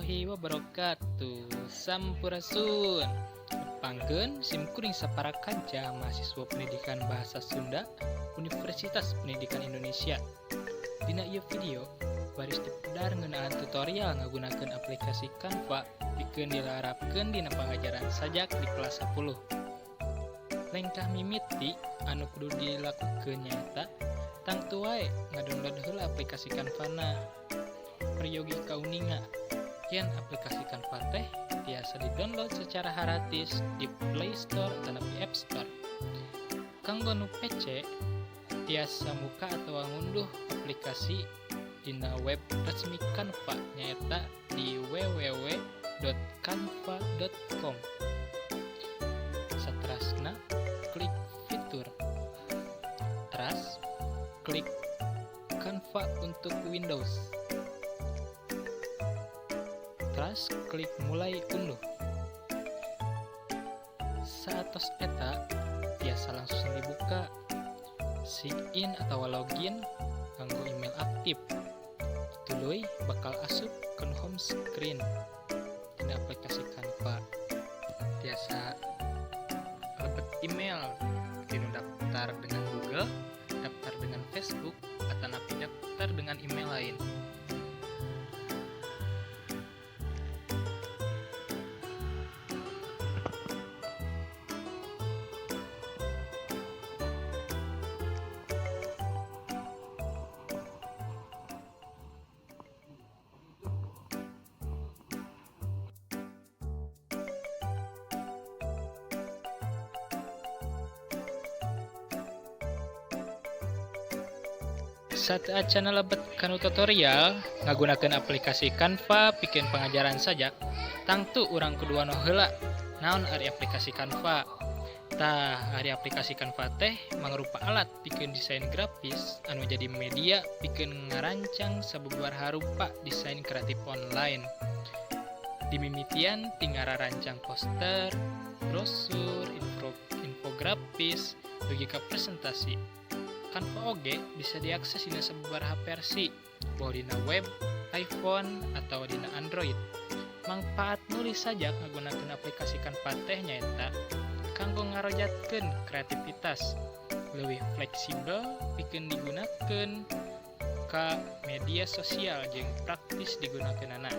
warahmatullahi wabarakatuh. Sampurasun. Pangkeun simkuring sapara kaca mahasiswa pendidikan bahasa Sunda Universitas Pendidikan Indonesia. Dina ieu video baris dipedar ngeunaan tutorial ngagunakeun aplikasi Canva pikeun dilarapkeun dina pangajaran sajak di kelas 10. Lengkah mimiti anu kudu dilakukeun nyaeta tangtu wae ngadownload heula aplikasi Canva-na. Peryogi kauninga yen aplikasi Canva teh biasa di-download secara gratis di Play Store dan di App Store. Kanggo nu PC tiasa muka atau ngunduh aplikasi dina web resmi Canva nyaeta di www.canva.com. Saterasna klik fitur. Teras klik Canva untuk Windows. Teras klik mulai unduh. Saatos eta tiasa langsung dibuka sign in atau login nganggo email aktif. Tuluy bakal asup ke home screen dina aplikasi Canva. Tiasa lebet email tinu daftar dengan Google, daftar dengan Facebook, atau napi daftar dengan email lain. Saat acana lebet kanu tutorial ngagunakeun aplikasi Canva pikeun pangajaran sajak, tangtu urang kedua no heula naon ari aplikasi Canva. Tah ari aplikasi Canva teh mangrupa alat pikeun desain grafis anu jadi media pikeun ngarancang sabubaraha rupa desain kreatif online. Dimimitian tinggal rancang poster, brosur, infografis, dugi ka presentasi. Canva oge bisa diakses dina sabubaraha versi, bawa dina web, iPhone, atau dina Android. Mangpaat nulis sajak ngagunakeun aplikasi Canva teh nyaeta kanggo ngarojatkeun kreativitas, leuwih fleksibel pikeun digunakeun ka media sosial jeung praktis digunakeunana.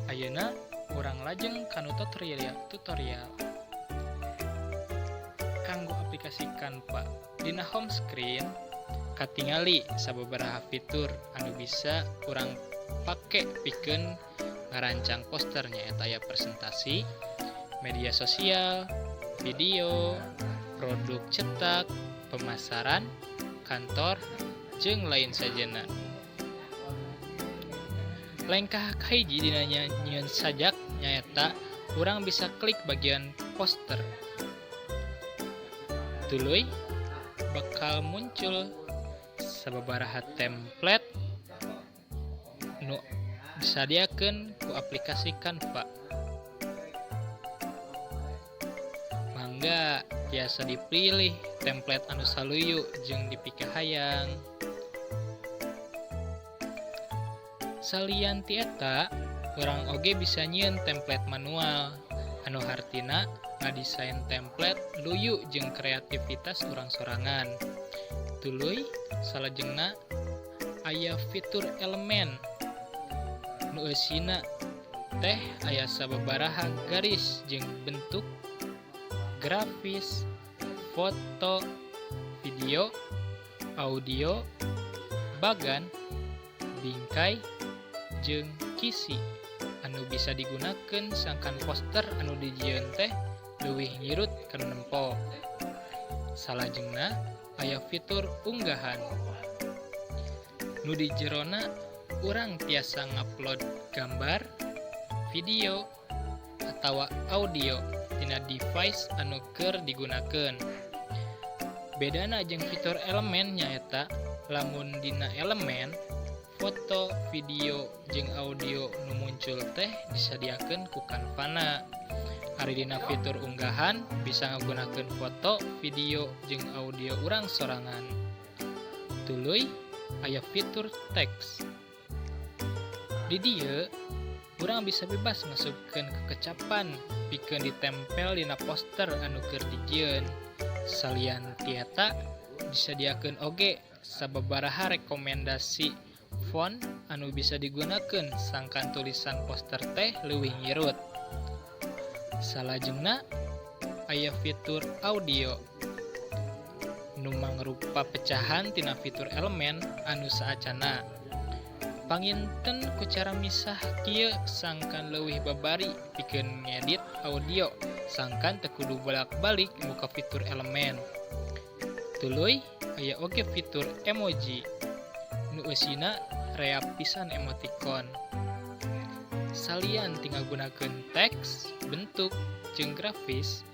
Ayeuna urang lajeng kanu tutorial kanggo aplikasi Canva. Dina home screen katingali sababaraha fitur anu bisa urang pake pikeun ngarancang poster nyaeta aya presentasi, media sosial, video, produk cetak, pemasaran, kantor, jeung lain sajana. Lengkah kahiji dina nyieun sajak nyaeta urang bisa klik bagian poster. Tuluy bakal muncul sababaraha template nu disadiakeun ku aplikasi Canva. Mangga tiasa dipilih template anu saluyu jeung dipike hayang. Salian ti eta, urang oge bisa nyieun template manual anu hartina ngadesain template luyu jeung kreativitas urang sorangan. Tuluy salajengna aya fitur elemen nu eusina teh aya sababaraha garis jeung bentuk grafis, foto, video, audio, bagan, bingkai, jeung kisi anu bisa digunakeun sangkan poster anu dijieun teh leuwih nyirut kana nempo. Salajengna aya fitur unggahan. Nu di jerona urang tiasa ngupload gambar, video, atawa audio tina device anu keur digunakeun. Bedana jeung fitur elemen nyaeta lamun dina elemen foto, video, jeung audio nu muncul teh disadiakeun ku Canva-na. Ari dina fitur unggahan bisa ngagunakeun foto, video, jeung audio urang sorangan. Tuluy aya fitur teks. Di dieu Urang bisa bebas ngasupkeun kekecapan pikeun ditempel dina poster anu keur dijieun. Salian tieta disadiakeun oge sababaraha rekomendasi font anu bisa digunakeun sangkan tulisan poster teh leuwih ngirut. Salajengna aya fitur audio nu mangrupa pecahan tina fitur elemen anu saacana. Panginten ku cara misah kieu sangkan leuwih babari pikeun ngedit audio sangkan teu kudu bolak-balik muka fitur elemen. Tuluy aya oge fitur emoji nu eusina reap pisan emoticon. Salian tinggal gunakeun teks, bentuk, jeung grafis,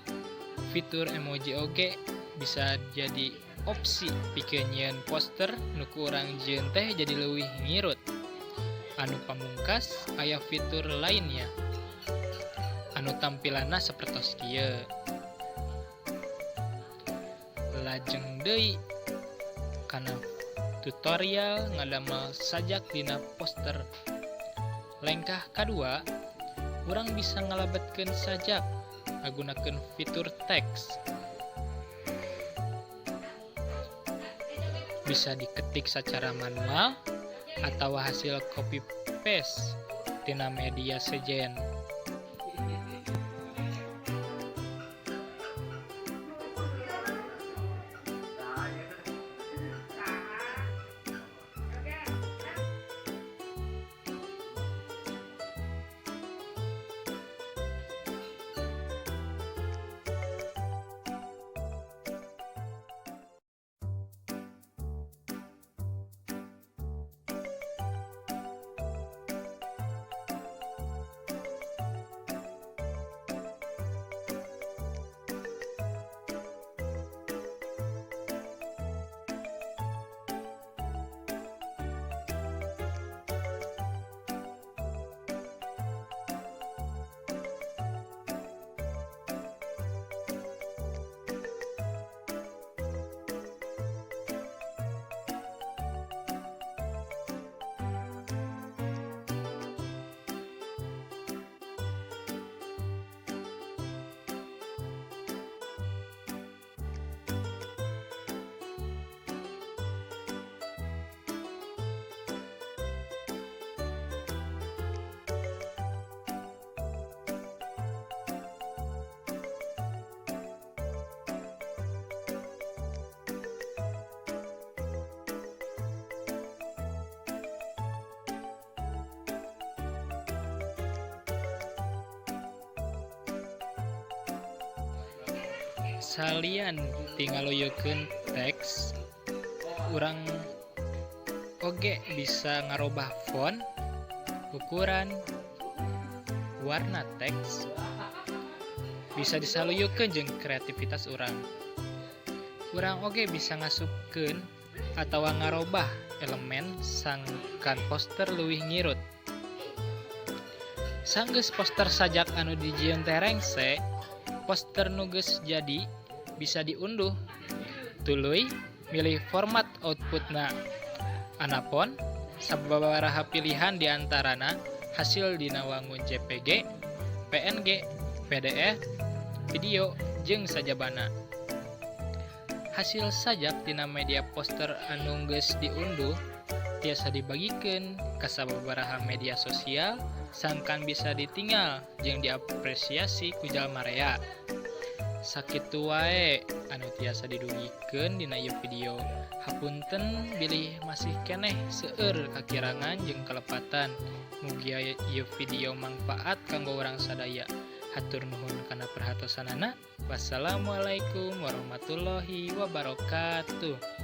fitur emoji oge bisa jadi opsi pikeun nyieun poster nu ku urang jieun teh jadi leuwih ngirut. Anu pamungkas aya fitur lainnya anu tampilanna sapertos kieu. Lajeng deui kana tutorial ngadamel sajak dina poster. Langkah kadua, urang bisa ngalabetkeun sajak ngagunakeun fitur teks. Bisa diketik secara manual atau hasil copy paste tina media sejen. Salian tinggal loyeukeun teks, urang oge bisa ngarobah font, ukuran, warna teks, bisa disaluyeukeun jeung kreativitas urang. Urang oge bisa ngasupkeun atawa ngarobah elemen sangkan poster leuwih ngirut. Sanggeus poster sajak anu dijieun teh rengse, poster nu geus jadi bisa diunduh. Tuluy milih format outputna. Anapun sababaraha pilihan diantarana hasil dina wangun JPG, PNG, PDF, video, jeung sajabana. Hasil sajak tina media poster anu geus diunduh tiasa dibagikeun ka sababaraha media sosial sangkan bisa ditinggal jeung diapresiasi ku jalma rea. Sakitu wae anu tiasa didugikeun dina ieu video. Hapunten bilih masih keneh seueur kakirangan jeung kalepatan. Mugia ieu video mangpaat kanggo urang sadaya. Hatur nuhun kana perhatosanana. Wassalamualaikum warahmatullahi wabarakatuh.